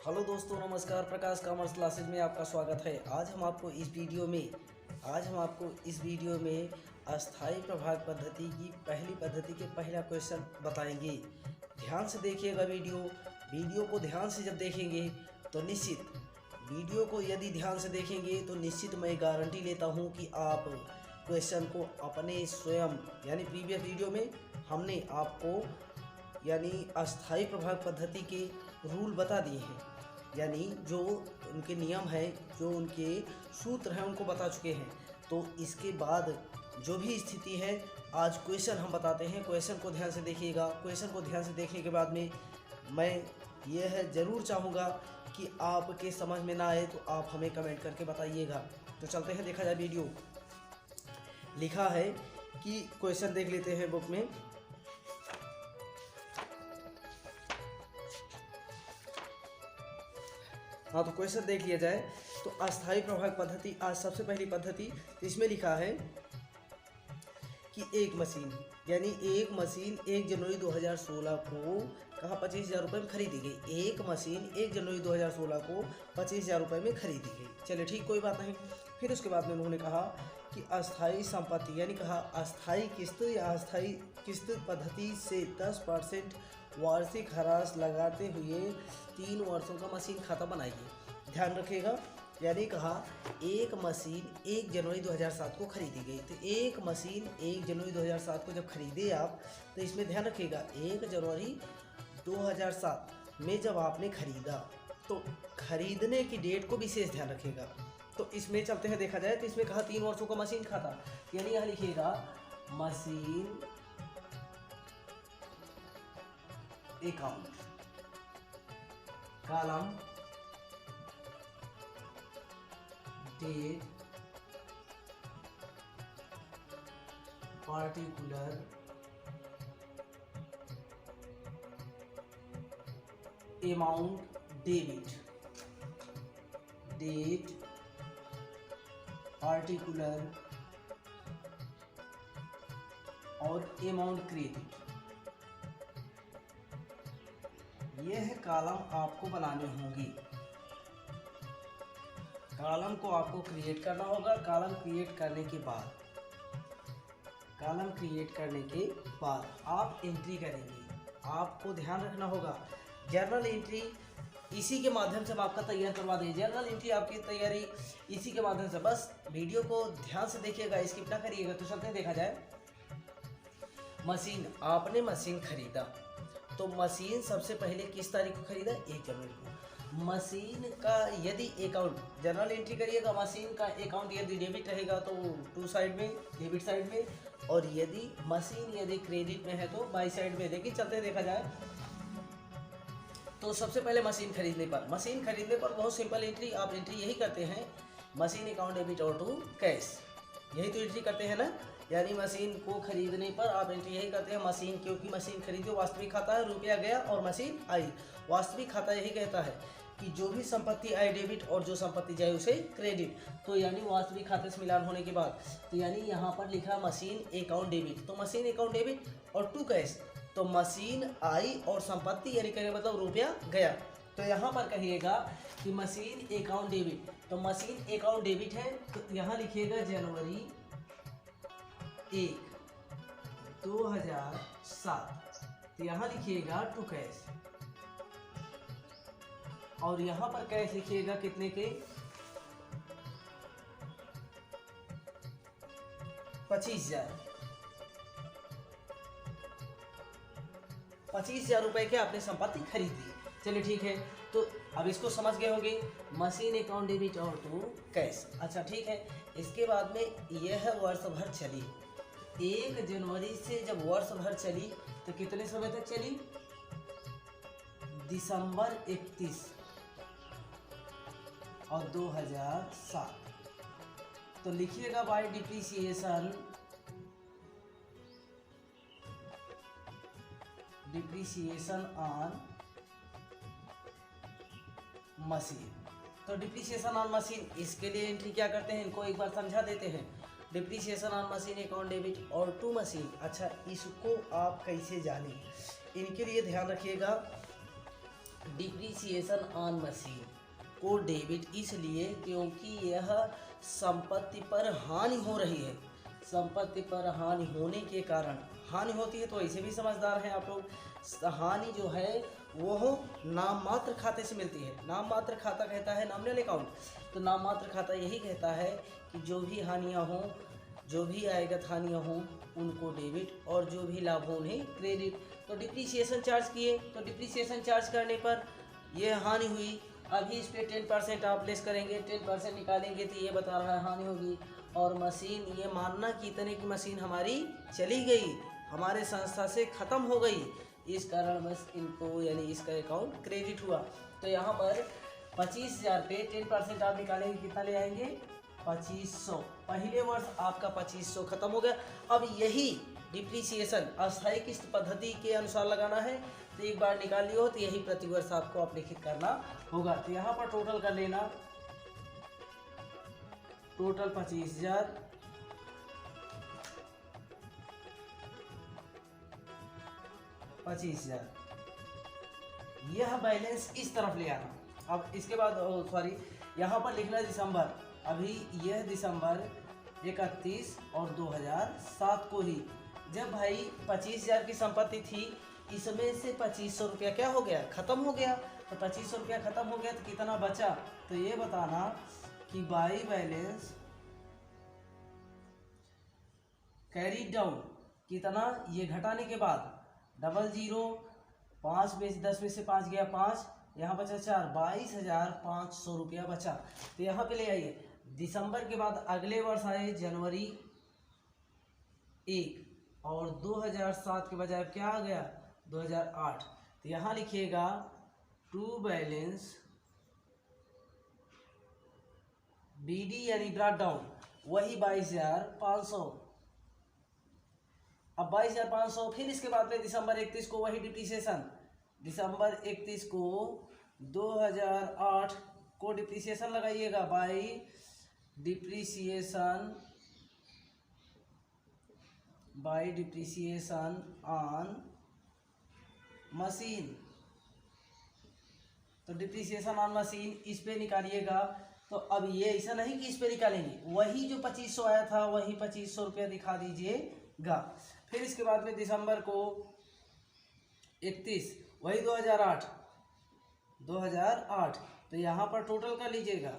Hello दोस्तों, नमस्कार। प्रकाश commerce classes में आपका स्वागत है। आज हम आपको इस वीडियो में अस्थायी प्रभाग पद्धति की पहली पद्धति के पहला क्वेश्चन बताएंगे। ध्यान से देखिएगा वीडियो को ध्यान से जब देखेंगे तो निश्चित मैं गारंटी लेता हूं कि आप क्वेश्चन को अपने स्वयं यानी प्रीवियस वीडियो में हमने आपको यानी अस्थायी प्रभाग पद्धति के रूल बता दिए हैं, यानी जो उनके नियम हैं, जो उनके सूत्र हैं, उनको बता चुके हैं। तो इसके बाद जो भी स्थिति है, आज क्वेश्चन हम बताते हैं। क्वेश्चन को ध्यान से देखिएगा। क्वेश्चन को ध्यान से देखने के बाद में मैं यह ज़रूर चाहूँगा कि आपके समझ में ना आए तो आप हमें कमेंट करके बताइएगा। तो चलते हैं, देखा जाए वीडियो। लिखा है कि क्वेश्चन देख लेते हैं बुक में। हाँ, तो क्वेश्चन देख लिया जाए। तो अस्थायी प्रभाग पद्धति, आज सबसे पहली पद्धति, तो इसमें लिखा है कि एक मशीन 1 जनवरी 2016 को कहाँ 25,000 रुपये में खरीदी गई। एक मशीन 1 जनवरी 2016 को 25,000 रुपये में खरीदी गई। चलिए ठीक, कोई बात नहीं। फिर उसके बाद में उन्होंने कहा कि अस्थायी संपत्ति यानी कहा अस्थायी किस्त या अस्थायी किस्त पद्धति से 10% वार्षिक ह्रास लगाते हुए 3 वर्षों का मशीन खाता बनाइए। ध्यान रखिएगा, यानी कहा एक मशीन 1 जनवरी 2007 को खरीदी गई। तो एक मशीन 1 जनवरी 2007 को जब खरीदे आप, तो इसमें ध्यान रखिएगा 1 जनवरी 2007 में जब आपने खरीदा, तो खरीदने की डेट को विशेष ध्यान रखिएगा। तो इसमें चलते हैं, देखा जाए तो इसमें कहा 3 वर्षों का मशीन खाता, यानी यहाँ लिखिएगा machine account, column date particular amount debit, date particular और अमाउंट क्रेडिट। यह कॉलम आपको बनाने होंगे। कॉलम को आपको क्रिएट करना होगा। कॉलम क्रिएट करने के बाद आप एंट्री करेंगे। आपको ध्यान रखना होगा, जर्नल एंट्री इसी के माध्यम से हम आपका तैयार करवा दें। जर्नल एंट्री आपकी तैयारी इसी के माध्यम से। बस वीडियो को ध्यान से देखिएगा, स्किप ना करिएगा। तो चलते हैं, देखा जाए। मशीन, आपने मशीन खरीदा, तो मशीन सबसे पहले किस तारीख को खरीदा? 1 जनवरी को। मशीन का यदि अकाउंट जर्नल एंट्री करिएगा, मशीन का अकाउंट यदि डेबिट रहेगा तो टू साइड में, डेबिट साइड में, और यदि मशीन क्रेडिट में है तो बाई साइड में। लेकिन चलते देखा जाए तो सबसे पहले मशीन खरीदने पर बहुत सिंपल एंट्री, आप एंट्री यही करते हैं, मशीन अकाउंट डेबिट और टू कैश, यही तो एंट्री करते हैं ना। यानी मशीन को खरीदने पर आप एंट्री यही करते हैं, मशीन, क्योंकि मशीन खरीदो, वास्तविक खाता है, रुपया गया और मशीन आई। वास्तविक खाता यही कहता है कि जो भी संपत्ति आए डेबिट और जो संपत्ति जाए उसे क्रेडिट। तो यानी वास्तविक खाते से मिलान होने के बाद, तो यानी यहाँ पर लिखा मशीन अकाउंट डेबिट, तो मशीन अकाउंट डेबिट और टू कैश, तो मशीन आई और संपत्ति यानी कहने मतलब रुपया गया। तो यहाँ पर कहिएगा कि मशीन अकाउंट डेबिट, तो मशीन अकाउंट डेबिट है, तो यहाँ लिखिएगा जनवरी 1, 2007, तो यहाँ लिखिएगा टू कैश, और यहाँ पर कैश लिखिएगा कितने के? 25,000 रुपए के आपने संपत्ति खरीदी। चलिए ठीक है, तो अब इसको समझ गए होंगे, मशीन अकाउंट डेबिट और टू कैश। अच्छा ठीक है, इसके बाद में यह वर्ष भर चली। 1 जनवरी से जब वर्ष भर चली तो कितने समय तक चली? दिसंबर 31 और 2007। तो लिखिएगा बाय डिप्रिसिएशन ऑन मशीन। तो डिप्रिसिएशन ऑन मशीन, इसके लिए एंट्री क्या करते हैं, इनको एक बार समझा देते हैं। Depreciation on machine account debit और टू मशीन। अच्छा, इसको आप कैसे जानें, इनके लिए ध्यान रखिएगा। डिप्रिसिएशन ऑन मशीन को डेबिट इसलिए क्योंकि यह संपत्ति पर हानि हो रही है। संपत्ति पर हानि होने के कारण, हानि होती है तो ऐसे भी समझदार हैं आप लोग। हानि जो है वो नाम मात्र खाते से मिलती है। नाम मात्र खाता कहता है नॉमिनल अकाउंट, तो नाम मात्र खाता यही कहता है कि जो भी हानियाँ हों, जो भी आयगत हानियाँ हों उनको डेबिट और जो भी लाभ हो उन्हें क्रेडिट। तो डिप्रिसिएशन चार्ज किए तो डिप्रिसिएशन चार्ज करने पर यह हानि हुई, अभी इस पर 10% आप लेस करेंगे, 10% निकालेंगे तो ये बता रहा है हानि होगी। और मशीन, ये मानना कि इतने की मशीन हमारी चली गई, हमारे संस्था से ख़त्म हो गई, इस कारण बस इनको यानी इसका अकाउंट क्रेडिट हुआ। तो यहाँ पर 25,000 पे 10% आप निकालेंगे, कितना ले आएंगे 2500। पहले वर्ष आपका 2500 खत्म हो गया। अब यही डिप्रिसिएशन अस्थायी किस्त पद्धति के अनुसार लगाना है, तो एक बार निकाल लियो तो यही प्रतिवर्ष आपको अपलिखित करना होगा। तो यहाँ पर टोटल कर लेना, टोटल 25,000 25,000 यह बैलेंस इस तरफ ले आना। अब इसके बाद सॉरी यहाँ पर लिखना दिसंबर, अभी यह दिसंबर 31 और 2007 को ही, जब भाई 25,000 की संपत्ति थी, इसमें से 2500 रुपया क्या हो गया, ख़त्म हो गया। तो 2500 रुपया ख़त्म हो गया तो कितना बचा, तो ये बताना कि बाई बैलेंस कैरी डाउन कितना, ये घटाने के बाद 00, 5 में से 10 में से 5 गया 5, यहाँ बचा 4, 22,500 रुपया बचा। तो यहाँ पे ले आइए, दिसंबर के बाद अगले वर्ष आए जनवरी 1 और 2007 के बजाय क्या आ गया 2008। तो यहाँ लिखिएगा टू बैलेंस बीडी यानी ब्रॉट डाउन, वही 22,500। अब 22,500, फिर इसके बाद में दिसंबर 31 को वही डिप्रिसिएशन, दिसंबर 31 को 2008 को डिप्रिसिएशन लगाइएगा बाई डिप्रिसिएशन ऑन मशीन। तो डिप्रिसिएशन ऑन मशीन इस पे निकालिएगा। तो अब ये ऐसा नहीं कि इस पे निकालेंगे, वही जो 2500 आया था वही 2500 रुपया दिखा दीजिएगा। फिर इसके बाद में दिसंबर को 31 वही 2008, तो यहाँ पर टोटल कर लीजिएगा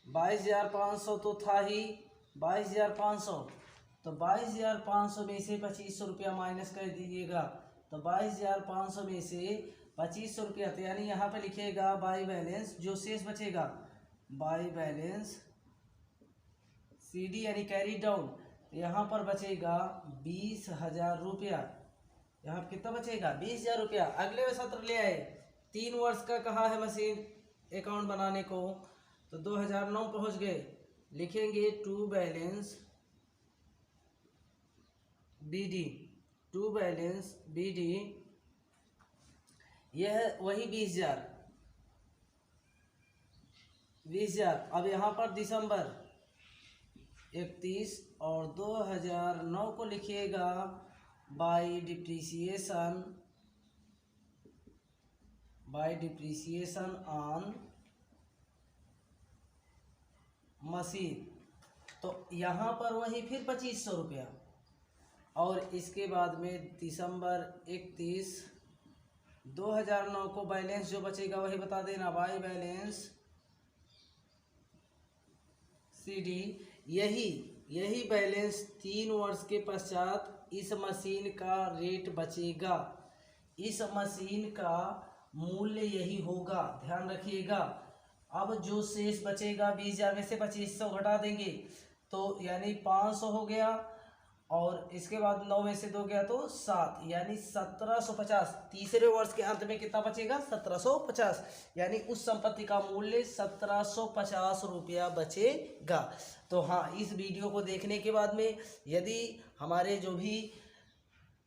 22,500 तो था ही, 22,500, तो 22,500 में से 2500 रुपया माइनस कर दीजिएगा। तो 22,500 में से 2500 रुपया, तो यानी यहाँ पे लिखिएगा बाई बैलेंस, जो शेष बचेगा बाई बैलेंस CD यानी कैरी डाउन, तो यहाँ पर बचेगा 20,000 रुपया। यहाँ पर कितना बचेगा 20,000 रुपया। अगले सत्र ले आए, 3 वर्ष का कहा है मशीन अकाउंट बनाने को, तो 2009 पहुँच गए, लिखेंगे to balance BD, to balance BD, यह वही 20,000। अब यहाँ पर दिसंबर 31 और 2009 को लिखिएगा बाई डिप्रिसिएशन ऑन मशीन। तो यहाँ पर वही फिर 2500 रुपया, और इसके बाद में दिसंबर 31 2009 को बैलेंस जो बचेगा वही बता देना बाई बैलेंस CD। यही बैलेंस 3 वर्ष के पश्चात इस मशीन का रेट बचेगा, इस मशीन का मूल्य यही होगा, ध्यान रखिएगा। अब जो शेष बचेगा 20,000 में से 2500 घटा देंगे तो यानी 500 हो गया, और इसके बाद 9 में से 2 गया तो 7, यानी 1750। तीसरे वर्ष के अंत में कितना बचेगा 1750, यानी उस संपत्ति का मूल्य 1750 रुपया बचेगा। तो हाँ, इस वीडियो को देखने के बाद में यदि हमारे जो भी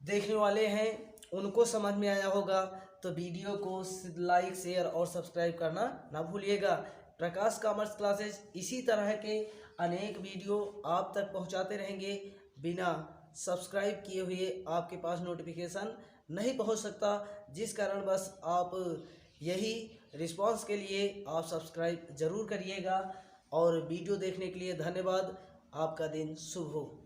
देखने वाले हैं उनको समझ में आया होगा तो वीडियो को लाइक शेयर और सब्सक्राइब करना ना भूलिएगा। प्रकाश कॉमर्स क्लासेज इसी तरह के अनेक वीडियो आप तक पहुंचाते रहेंगे, बिना सब्सक्राइब किए हुए आपके पास नोटिफिकेशन नहीं पहुंच सकता, जिस कारण बस आप यही रिस्पांस के लिए आप सब्सक्राइब ज़रूर करिएगा। और वीडियो देखने के लिए धन्यवाद। आपका दिन शुभ हो।